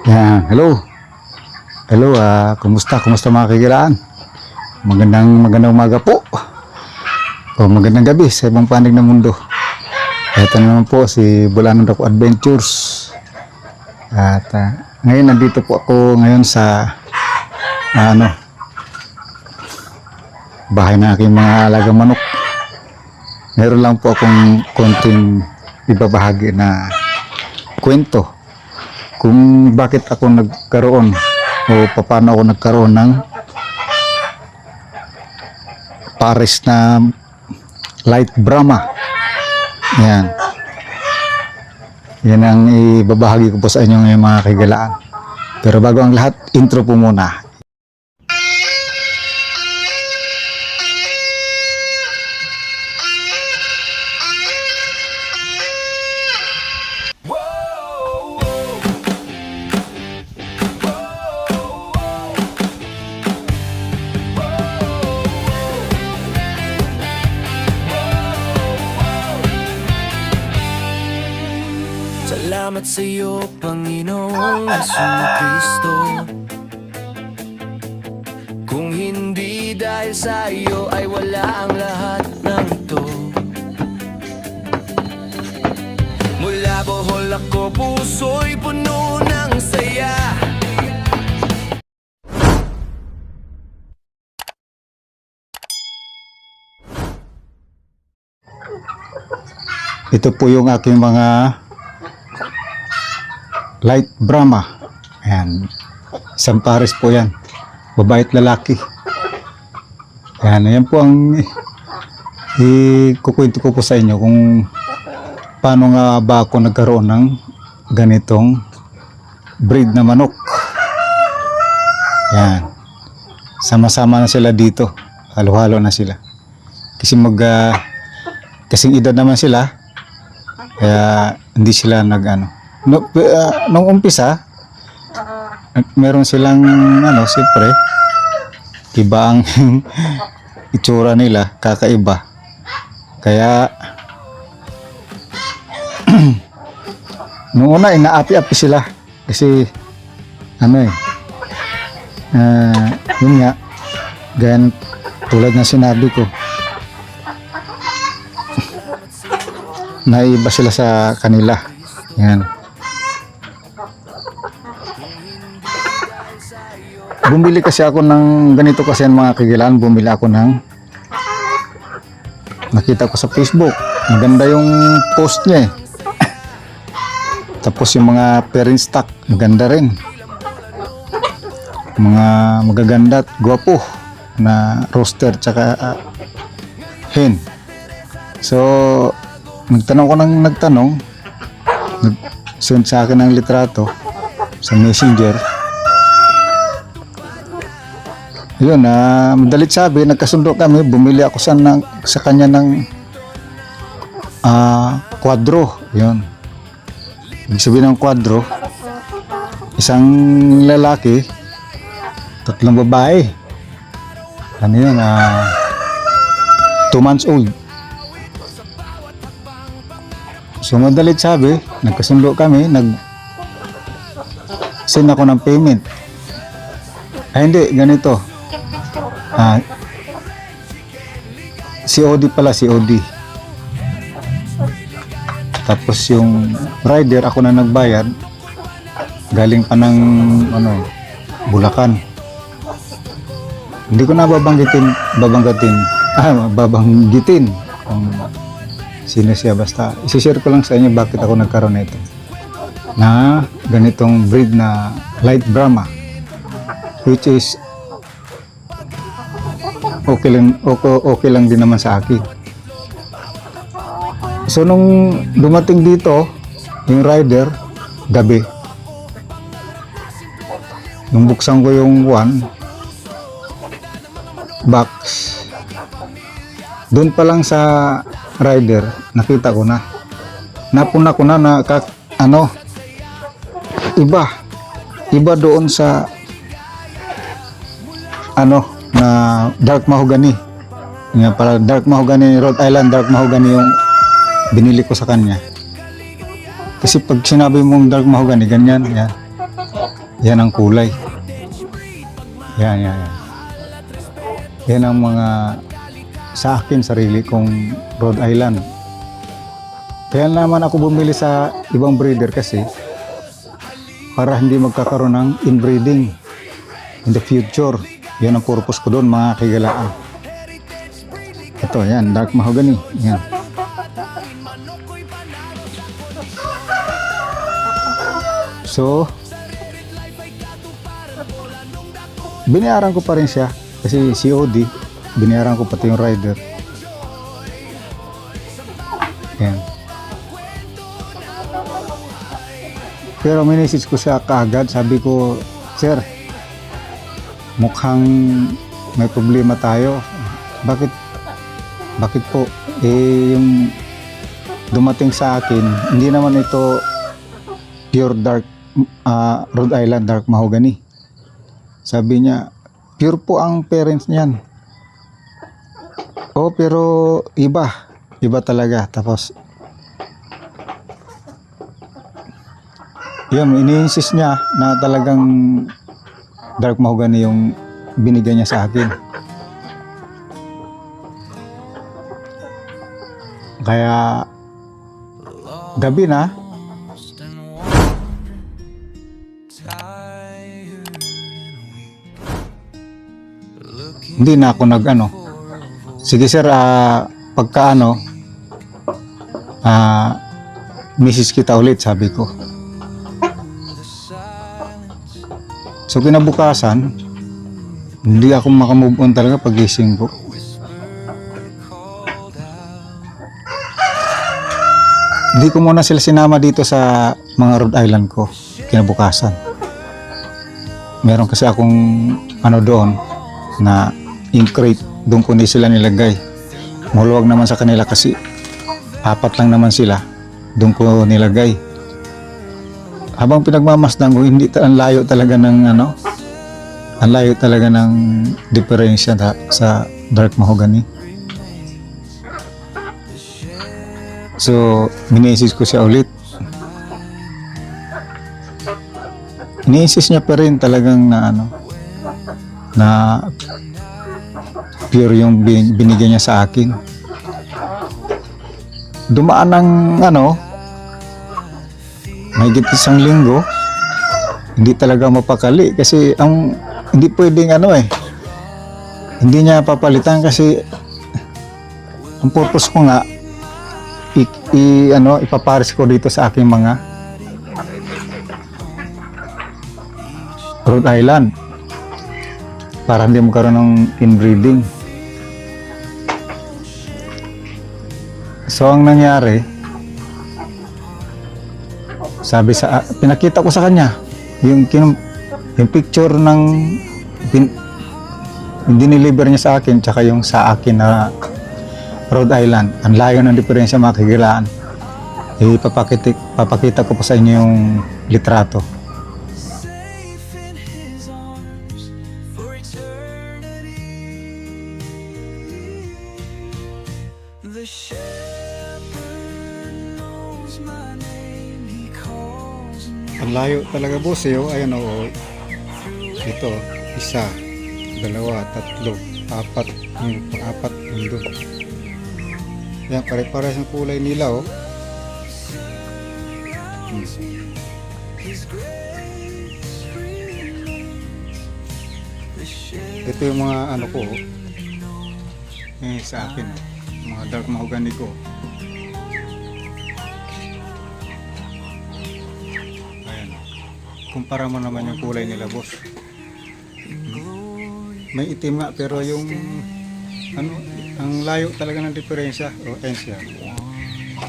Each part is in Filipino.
Yan, hello. Hello, kumusta? Kumusta mga kagilaan? Magandang umaga po. O magandang gabi sa ibang panig ng mundo. Ito naman po si Bulanon Daco Adventures. At ngayon nandito po ako ngayon sa bahay ng aking mga alagang manok. Meron lang po akong konting ibabahagi na kwento kung bakit ako nagkaroon o paano ako nagkaroon ng pares na light Brahma. Yan. Yan ang ibabahagi ko po sa inyo ngayon mga kaigalaan. Pero bago ang lahat, intro po muna. Salamat sa iyo, Panginoong Jesucristo. Kung hindi dahil sa iyo ay wala ang lahat ng ito. Mula Bohol ako, puso'y puno ng saya. Ito po yung aking mga light Brahma. Ayan. Isang pares po yan. Babae at lalaki. Ayan po ang ikukwento ko po sa inyo kung paano nga ba ako nagkaroon ng ganitong breed na manok. Ayan. Sama-sama na sila dito. Halo-halo na sila. Kasi kasing edad naman sila. Kaya hindi sila nung umpisa, meron silang siyempre iba ang itsura nila, kakaiba. Kaya nung una inaapi-api sila kasi yun nga, ganyan tulad na sinabi ko, naiba sila sa kanila. Yan. Bumili kasi ako ng ganito kasi mga kagilaan. Bumili ako nakita ko sa Facebook. Maganda yung post niya eh. Tapos yung mga parent stock, maganda rin. Mga magaganda at gwapo na roster tsaka hen. So, nagtanong, send sa akin ng litrato sa messenger. Yun, madalit sabi, nagkasundo kami, bumili ako sa kanya ng kwadro. Yun. Ibig sabihin ng kwadro, isang lalaki, 3 babae. Ano yun, 2 months old. So madalit sabi, nagkasundo kami, send ako ng payment. Hindi, ganito. COD pala, COD. Tapos yung rider, ako na nagbayad. Galing pa ng Bulacan. Hindi ko na babanggitin kung sino siya, basta isi-share ko lang sa inyo bakit ako nagkaroon nito na ganitong breed na light Brahma, which is okay lang din naman sa akin. So nung dumating dito yung rider gabi, nung buksan ko yung box, doon pa lang sa rider nakita ko na napuna ko na iba doon sa na dark mahogany. Nga para dark mahogany, Rhode Island dark mahogany yung binili ko sa kanya. Kasi pag sinabi mong dark mahogany, ganyan, yan. Yan ang kulay. Yan, yan, yan. Yan ang mga sa akin sarili kong Rhode Island. Kaya naman ako bumili sa ibang breeder kasi para hindi magkakaroon ng inbreeding in the future. Yan ang purpose ko doon, mga kigalaan. Ito, yan, dark mahogany. Yan. So, binayaran ko pa rin siya kasi COD, binayaran ko pati yung rider. Yan. Pero minisage ko siya kaagad, sabi ko, sir, mukhang may problema tayo. Bakit po? Yung dumating sa akin, hindi naman ito pure dark Rhode Island dark mahogany. Sabi niya, pure po ang parents niyan. Oh, pero iba talaga. Tapos yun, ini-insist niya na talagang dark mahogany yung binigay niya sa akin. Kaya gabi na, hindi na ako nag-ano. Sige sir, pagka misis kita ulit, sabi ko. So kinabukasan, hindi ako makamove on talaga pagising ko. Hindi ko muna sila sinama dito sa mga Rhode Island ko kinabukasan. Meron kasi akong doon na in-crate, doon ko hindi sila nilagay. Maluwag naman sa kanila kasi 4 lang naman sila, doon ko nilagay. Habang pinagmamasdan ko, ang layo talaga ng ang layo talaga ng diferensya sa dark mahogany. So, mini-insist ko siya ulit. Ini-insist niya pa rin talagang na pure yung binigyan niya sa akin. Dumaan ng mahigit 1 linggo, hindi talaga mapakali kasi hindi pwedeng hindi niya papalitan kasi ang purpose ko nga ipapares ko dito sa aking mga Rhode Island para hindi magkaroon ng inbreeding. So ang nangyari, pinakita ko sa kanya yung picture ng diniliver niya sa akin tsaka yung sa akin na Rhode Island. Ang layo ng diferensya, mga kagilaan. Papakita ko pa sa inyo yung litrato. Ang layo talaga boss ayan ito, 1, 2, 3, 4, yung pang-4 mundo. Yan, pare-pares ang kulay nila Ito yung mga ko sa akin, mga dark mahogany ko. Ayan, kumpara mo naman yung kulay nila boss. May itim nga pero yung ang layo talaga ng diferensya. Ayan siya.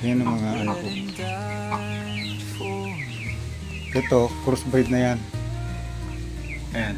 Yan ang mga ko. Ito, crossbreed na yan. Ayan.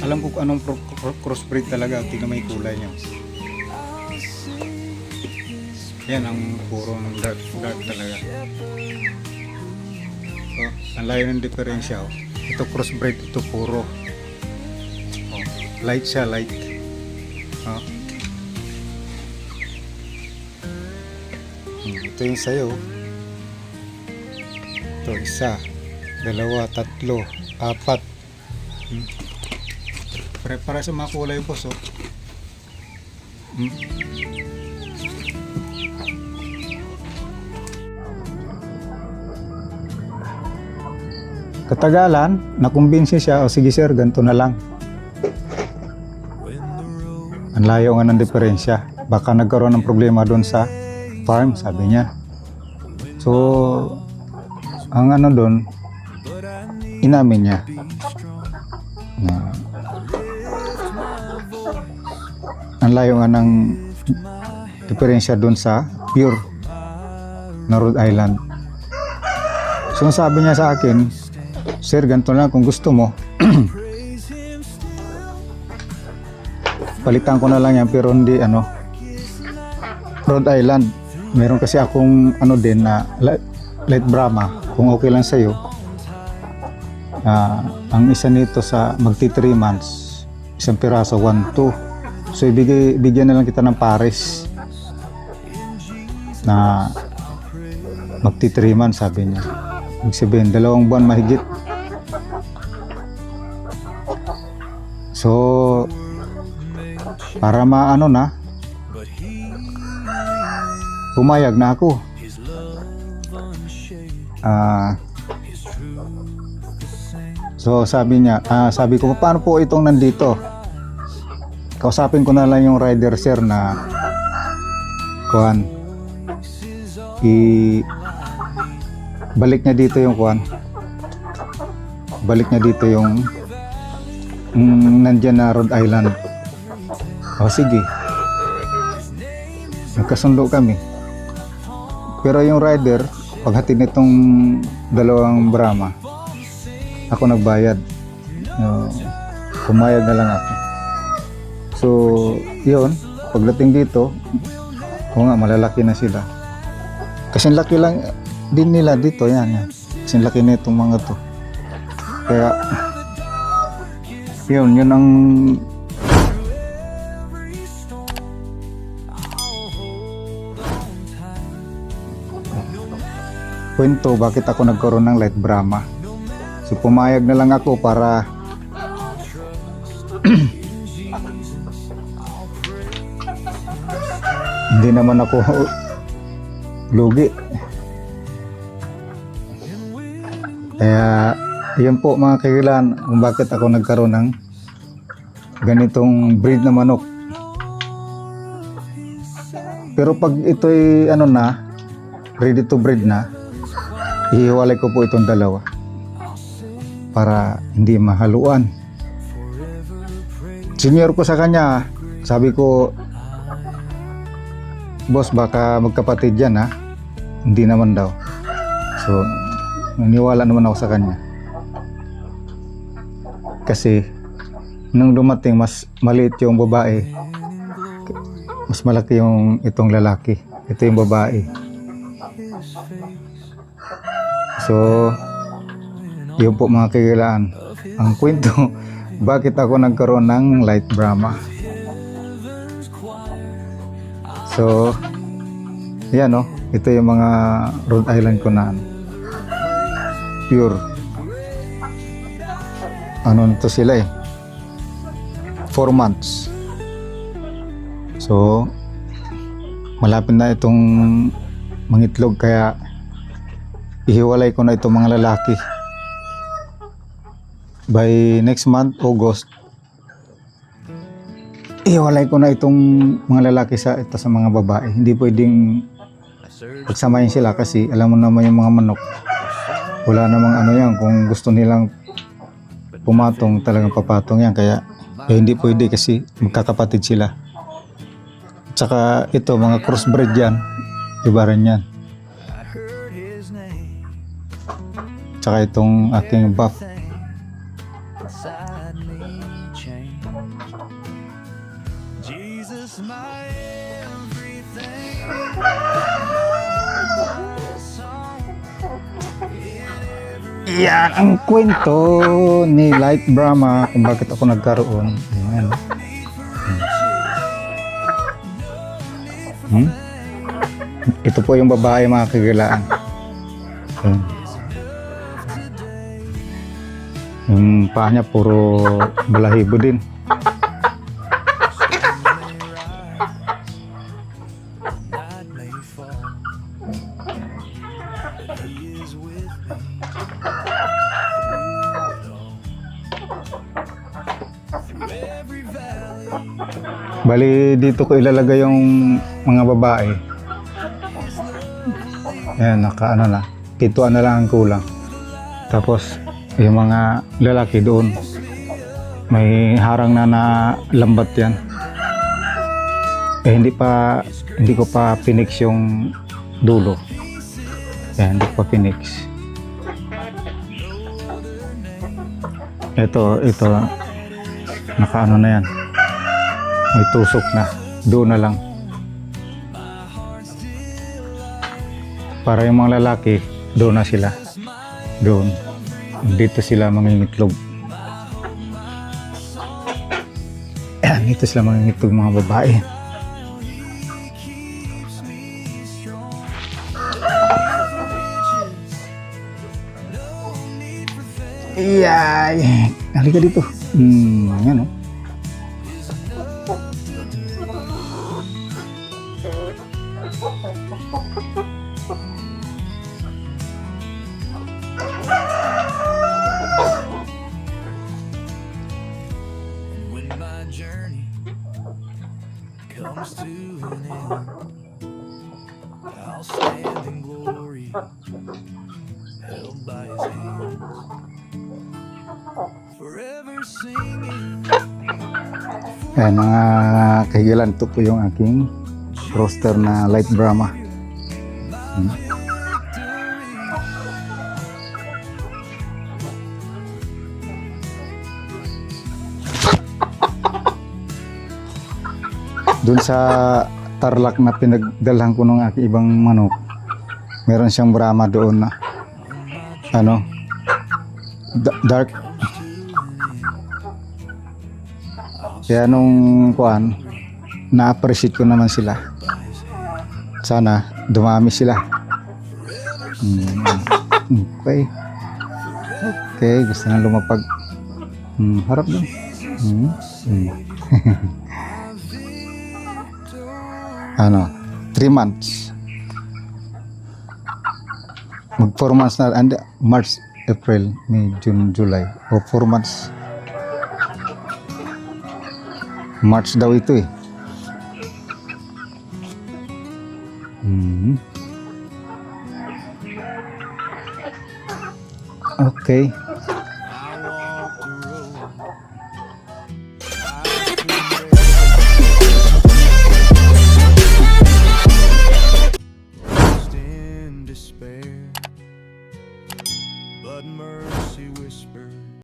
Alam ko kung anong crossbreed talaga. Tingnan mo yung kulay niya. Yan ang puro ng dark talaga. So, ang layo ng diferensya. Ito crossbreed, ito puro. Light siya, light. Ito yung sayo. Ito 1, 2, 3, 4. Para sa mga kulay po, so. Katagalan, nakumbinsi siya, o sige sir, ganito na lang. Ang layo nga ng diferensya. Baka nagkaroon ng problema doon sa farm, sabi niya. So, ang ano doon, inamin niya na ang layo nga ng diferensya doon sa pure na Rhode Island. So, sabi niya sa akin, sir, ganito lang kung gusto mo. Palitan ko na lang yan, pero hindi Rhode Island. Meron kasi akong din na light Brahma, kung okay lang sa'yo. Ang isa nito sa magti 3 months, isang piraso, 1-2. So bigyan na lang kita ng pares na magti 3 months, sabi niya. Ibig sabihin, 2 buwan mahigit. So, para pumayag na ako. So sabi niya, sabi ko, paano po itong nandito? Kausapin ko na lang yung rider sir na balik niya dito yung balik niya dito yung nandyan na Rhode Island. O sige, nagkasundo kami. Pero yung rider, paghatid nitong 2 Brahma, ako nagbayad. Pumayag na lang ako. So, yun, pagdating dito, malalaki na sila. Kasi laki lang din nila dito, yan. Kasi laki na itong mga to. Kaya, yun ang kwento bakit ako nagkaroon ng light Brahma. So pumayag na lang ako para hindi naman ako lugi. Kaya yun po mga kaibigan kung bakit ako nagkaroon ng ganitong breed na manok. Pero pag ito'y ready to breed na, ihiwalay ko po itong 2 para hindi mahaluan. Senior ko sa kanya, sabi ko, boss, baka magkapatid yan ha. Hindi naman daw. So, naniwala naman ako sa kanya. Kasi nung dumating, mas maliit yung babae, mas malaki yung itong lalaki. Ito yung babae. So, yun po mga kaibigan, ang kwento, bakit ako nagkaroon ng light Brahma. So, yan ito yung mga Rhode Island ko na pure. Nito sila 4 months. So, malapit na itong mangitlog, kaya ihiwalay ko na itong mga lalaki. By next month, August, ihiwalay ko na itong mga lalaki sa mga babae. Hindi pwedeng pagsamahin sila kasi alam mo naman yung mga manok. Wala namang yan. Kung gusto nilang pumatong, talagang papatong yan. Kaya hindi pwede kasi magkakapatid sila. Tsaka ito, mga crossbred yan. Iba rin yan. Tsaka itong aking buff. Yan ang kwento ni Light Brahma kung bakit ako nagkaroon. Ayan. Ito po yung babae mga kagilaan. Yung paa niya puro balahibo din. Night may fall, but he is with me through it all. Through every valley, Bali, dito ko ilalagay yung mga babae. Ayan, ano na. Pituan na lang ang kulang. Tapos, yung mga lalaki doon, may harang na lambat yan. Hindi ko pa pinix yung dulo. Ayan, hindi ko pa pinix. Ito, nakaano na yan. May tusok na. Doon na lang. Para yung mga lalaki, doon na sila. Doon. Dito sila mangingitlog. Ayan, dito sila mangingitlog mga babae. Iyay! Halika dito. Ayan o. when my journey comes to an end, I'll stand in glory, held by his hands, forever singing. Ayan mga kahigilan, ito po yung aking roster na light Brahma. Doon sa Tarlac na pinagdalhan ko ng aking ibang manok, meron siyang Brahma doon na ano, dark. Kaya nung kuan, na-appreciate ko naman sila. Sana dumami sila. Okay. Okay, gusto na lumapag. Harap doon. Ano, 3 months. Mag 4 months na, and March, April, May, June, July. O 4 months. March daw ito eh. Okay.